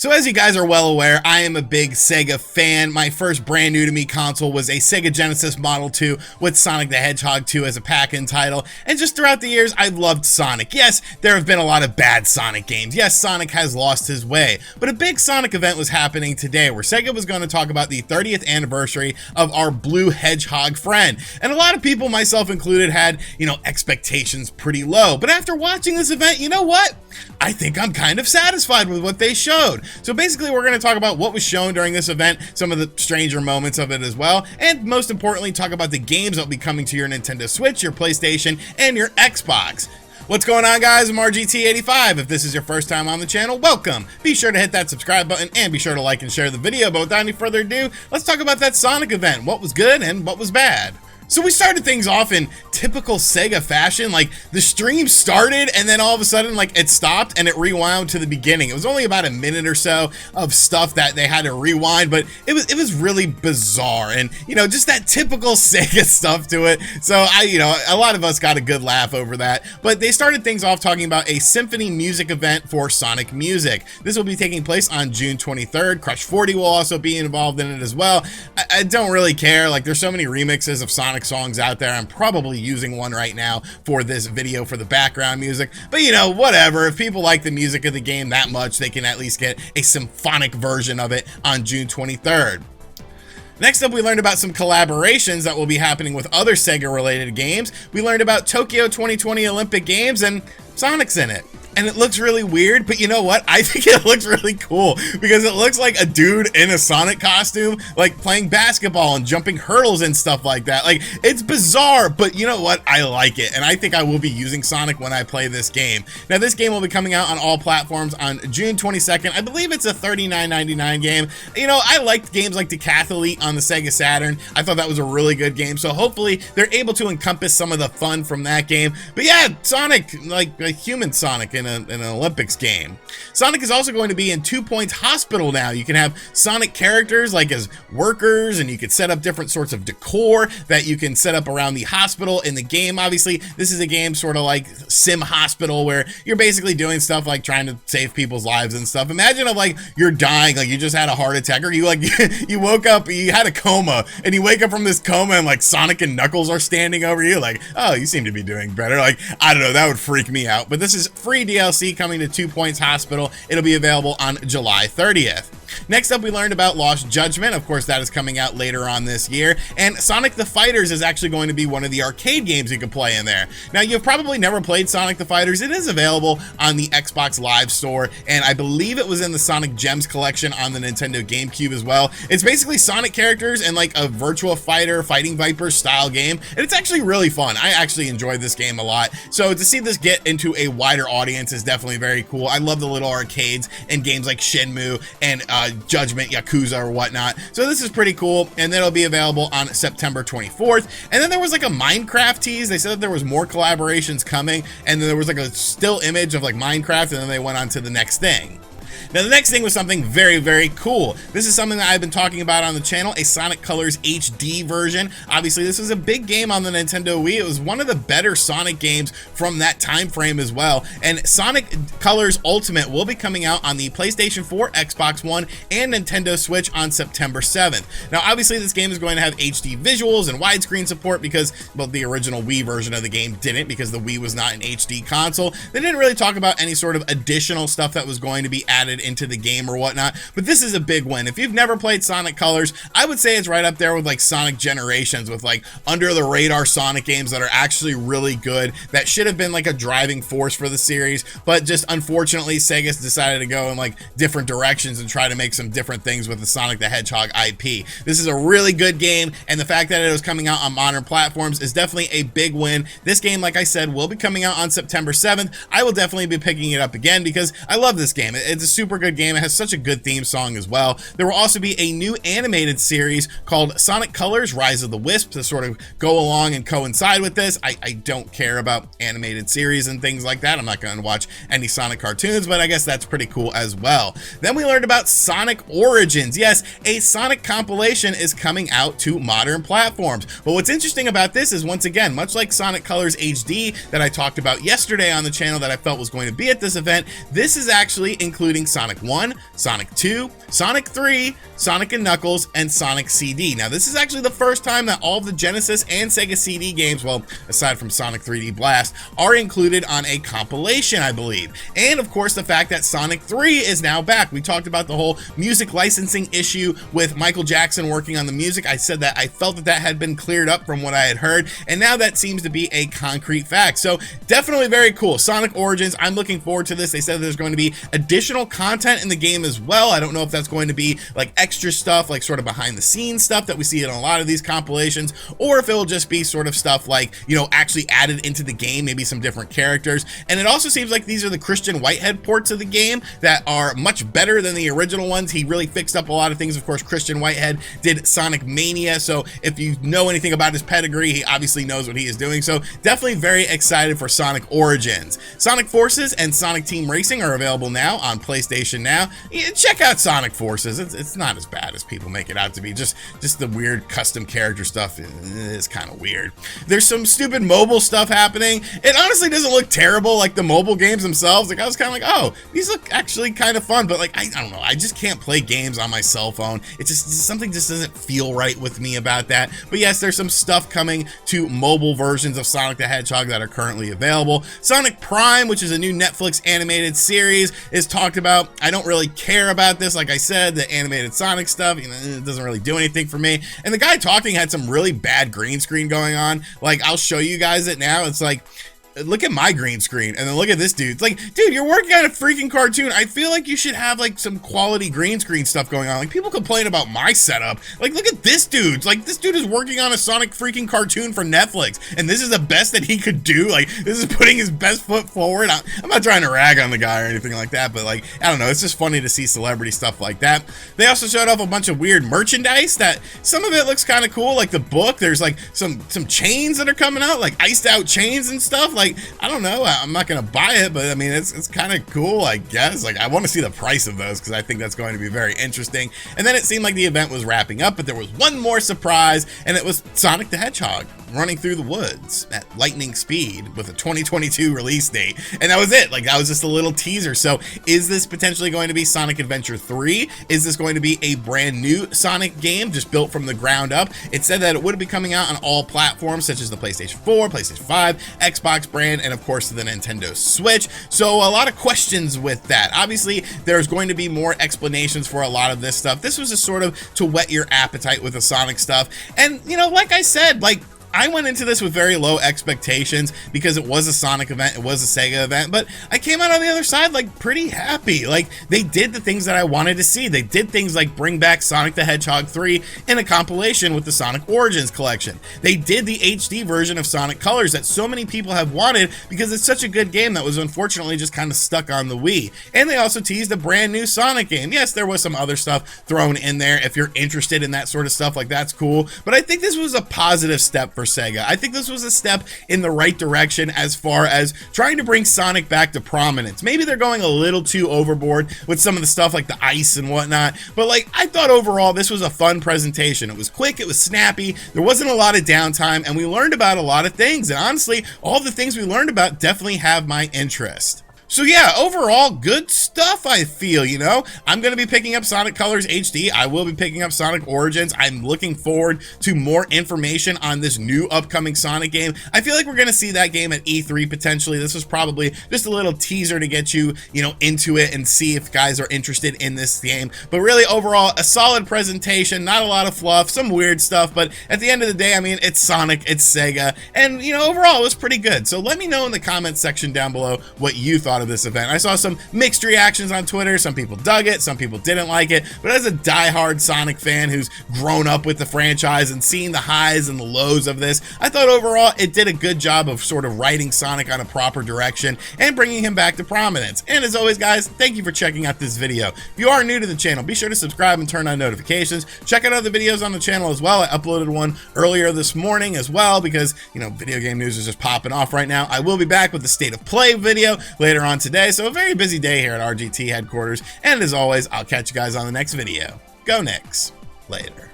So as you guys are well aware, I am a big SEGA fan. My first brand new to me console was a SEGA Genesis Model 2 with Sonic the Hedgehog 2 as a pack-in title, and just throughout the years, I've loved Sonic. Yes, there have been a lot of bad Sonic games. Yes, Sonic has lost his way, but a big Sonic event was happening today where SEGA was going to talk about the 30th anniversary of our blue hedgehog friend, and a lot of people, myself included, had, expectations pretty low, but after watching this event, you know what? I think I'm kind of satisfied with what they showed. So basically, we're going to talk about what was shown during this event, some of the stranger moments of it as well, and most importantly, talk about the games that will be coming to your Nintendo Switch, your PlayStation, and your Xbox. What's going on, guys? I'm RGT85. If this is your first time on the channel, welcome. Be sure to hit that subscribe button and be sure to like and share the video. But without any further ado, let's talk about that Sonic event, what was good and what was bad. So we started things off in typical SEGA fashion. Like, the stream started and then all of a sudden, it stopped and it rewound to the beginning. It was only about a minute or so of stuff that they had to rewind, but it was really bizarre and, just that typical SEGA stuff to it. So a lot of us got a good laugh over that. But they started things off talking about a symphony music event for Sonic Music. This will be taking place on June 23rd. Crush 40 will also be involved in it as well. I don't really care. There's so many remixes of Sonic songs out there. I'm probably using one right now for this video for the background music, but whatever. If people like the music of the game that much, they can at least get a symphonic version of it on June 23rd. Next up, we learned about some collaborations that will be happening with other SEGA related games. We learned about Tokyo 2020 Olympic Games, and Sonic's in it. And it looks really weird, but you know what? I think it looks really cool because it looks like a dude in a Sonic costume, playing basketball and jumping hurdles and stuff like that. It's bizarre, but you know what? I like it. And I think I will be using Sonic when I play this game. Now, this game will be coming out on all platforms on June 22nd. I believe it's a $39.99 game. I liked games like Decathlete on the Sega Saturn. I thought that was a really good game. So hopefully they're able to encompass some of the fun from that game. But yeah, Sonic, a human Sonic in an Olympics game. Sonic is also going to be in 2 Points Hospital now. You can have Sonic characters as workers, and you can set up different sorts of decor that you can set up around the hospital in the game. Obviously, this is a game sort of like Sim Hospital where you're basically doing stuff like trying to save people's lives and stuff. Imagine if you're dying, you just had a heart attack, or you you woke up, you had a coma, and you wake up from this coma and Sonic and Knuckles are standing over you oh, you seem to be doing better. I don't know, that would freak me out. But this is free DLC coming to 2 Points Hospital. It'll be available on July 30th. Next up, we learned about Lost Judgment. Of course, that is coming out later on this year. And Sonic the Fighters is actually going to be one of the arcade games you can play in there. Now, you've probably never played Sonic the Fighters. It is available on the Xbox Live Store, and I believe it was in the Sonic Gems collection on the Nintendo GameCube as well. It's basically Sonic characters and a virtual fighter, Fighting Vipers style game, and it's actually really fun. I actually enjoyed this game a lot. So to see this get into a wider audience is definitely very cool. I love the little arcades and games like Shenmue and Judgment, Yakuza, or whatnot. So this is pretty cool, and then it'll be available on September 24th. And then there was a Minecraft tease. They said that there was more collaborations coming, and then there was a still image of Minecraft, and then they went on to the next thing. Now, the next thing was something very, very cool. This is something that I've been talking about on the channel, a Sonic Colors HD version. Obviously, this was a big game on the Nintendo Wii. It was one of the better Sonic games from that time frame as well. And Sonic Colors Ultimate will be coming out on the PlayStation 4, Xbox One, and Nintendo Switch on September 7th. Now, obviously, this game is going to have HD visuals and widescreen support because, well, the original Wii version of the game didn't, because the Wii was not an HD console. They didn't really talk about any sort of additional stuff that was going to be added into the game or whatnot, but this is a big win. If you've never played Sonic Colors, I would say it's right up there with Sonic Generations, with under the radar Sonic games that are actually really good, that should have been a driving force for the series, but just unfortunately Sega's decided to go in different directions and try to make some different things with the Sonic the Hedgehog IP. This is a really good game, and the fact that it was coming out on modern platforms is definitely a big win. This game, like I said, will be coming out on September 7th. I will definitely be picking it up again because I love this game. It's a super good game. It has such a good theme song as well. There will also be a new animated series called Sonic Colors Rise of the Wisp to sort of go along and coincide with this. I don't care about animated series and things like that. I'm not going to watch any Sonic cartoons, but I guess that's pretty cool as well. Then we learned about Sonic Origins. Yes, a Sonic compilation is coming out to modern platforms. But what's interesting about this is, once again, much like Sonic Colors HD that I talked about yesterday on the channel that I felt was going to be at this event, this is actually including including Sonic 1, Sonic 2, Sonic 3, Sonic & Knuckles, and Sonic CD. Now, this is actually the first time that all of the Genesis and Sega CD games, well, aside from Sonic 3D Blast, are included on a compilation, I believe. And of course, the fact that Sonic 3 is now back. We talked about the whole music licensing issue with Michael Jackson working on the music. I said that I felt that that had been cleared up from what I had heard, and now that seems to be a concrete fact. So definitely very cool. Sonic Origins, I'm looking forward to this. They said there's going to be additional content in the game as well. I don't know if that's going to be like extra stuff, like sort of behind the scenes stuff that we see in a lot of these compilations, or if it'll just be sort of stuff like, you know, actually added into the game, maybe some different characters. And it also seems like these are the Christian Whitehead ports of the game that are much better than the original ones. He really fixed up a lot of things. Of course, Christian Whitehead did Sonic Mania, so if you know anything about his pedigree, he obviously knows what he is doing. So definitely very excited for Sonic Origins. Sonic Forces and Sonic Team Racing are available now on PlayStation Now. Yeah, check out Sonic Forces. It's not as bad as people make it out to be. Just the weird custom character stuff is kind of weird. There's some stupid mobile stuff happening. It honestly doesn't look terrible like the mobile games themselves. Like, I was kind of like, oh, these look actually kind of fun, but like, I don't know, I just can't play games on my cell phone. It's just something just doesn't feel right with me about that. But yes, there's some stuff coming to mobile versions of Sonic the Hedgehog that are currently available. Sonic Prime, which is a new Netflix animated series, is talked about. I don't really care about this. Like I said, the animated Sonic stuff, you know, it doesn't really do anything for me. And the guy talking had some really bad green screen going on. Like, I'll show you guys it now. It's like, look at my green screen and then look at this dude. It's like, dude, you're working on a freaking cartoon. I feel like you should have like some quality green screen stuff going on. Like, people complain about my setup. Like, look at this dude. Like, this dude is working on a Sonic freaking cartoon for Netflix, and this is the best that he could do. Like, this is putting his best foot forward. I'm not trying to rag on the guy or anything like that, but like, I don't know, it's just funny to see celebrity stuff like that. They also showed off a bunch of weird merchandise that some of it looks kind of cool. Like the book, there's like some chains that are coming out, like iced out chains and stuff. Like, I don't know, I'm not gonna buy it, but I mean, it's kind of cool, I guess. Like, I want to see the price of those because I think that's going to be very interesting. And then it seemed like the event was wrapping up, but there was one more surprise, and it was Sonic the Hedgehog running through the woods at lightning speed with a 2022 release date. And that was it. Like, that was just a little teaser. So is this potentially going to be Sonic Adventure 3? Is this going to be a brand new Sonic game just built from the ground up? It said that it would be coming out on all platforms such as the PlayStation 4, PlayStation 5, Xbox brand, and of course the Nintendo Switch. So a lot of questions with that. Obviously, there's going to be more explanations for a lot of this stuff. This was just sort of to whet your appetite with the Sonic stuff. And, you know, like I said, like, I went into this with very low expectations because it was a Sonic event, it was a Sega event, but I came out on the other side like pretty happy. Like, they did the things that I wanted to see. They did things like bring back Sonic the Hedgehog 3 in a compilation with the Sonic Origins collection. They did the HD version of Sonic Colors that so many people have wanted because it's such a good game that was unfortunately just kind of stuck on the Wii. And they also teased a brand new Sonic game. Yes, there was some other stuff thrown in there. If you're interested in that sort of stuff, like, that's cool. But I think this was a positive step for Sega. I think this was a step in the right direction as far as trying to bring Sonic back to prominence. Maybe they're going a little too overboard with some of the stuff like the ice and whatnot, but like, I thought overall this was a fun presentation. It was quick, it was snappy, there wasn't a lot of downtime, and we learned about a lot of things, and honestly, all the things we learned about definitely have my interest. So yeah, overall, good stuff, I feel, you know? I'm going to be picking up Sonic Colors HD. I will be picking up Sonic Origins. I'm looking forward to more information on this new upcoming Sonic game. I feel like we're going to see that game at E3 potentially. This was probably just a little teaser to get you, you know, into it and see if guys are interested in this game. But really, overall, a solid presentation, not a lot of fluff, some weird stuff, but at the end of the day, I mean, it's Sonic, it's Sega, and, you know, overall, it was pretty good. So let me know in the comments section down below what you thought of this event. I saw some mixed reactions on Twitter. Some people dug it, some people didn't like it, but as a diehard Sonic fan who's grown up with the franchise and seen the highs and the lows of this, I thought overall it did a good job of sort of writing Sonic on a proper direction and bringing him back to prominence. And as always, guys, thank you for checking out this video. If you are new to the channel, be sure to subscribe and turn on notifications. Check out other videos on the channel as well. I uploaded one earlier this morning as well because, you know, video game news is just popping off right now. I will be back with the State of Play video later on today. So a very busy day here at RGT headquarters. And as always, I'll catch you guys on the next video. Go Knicks. Later.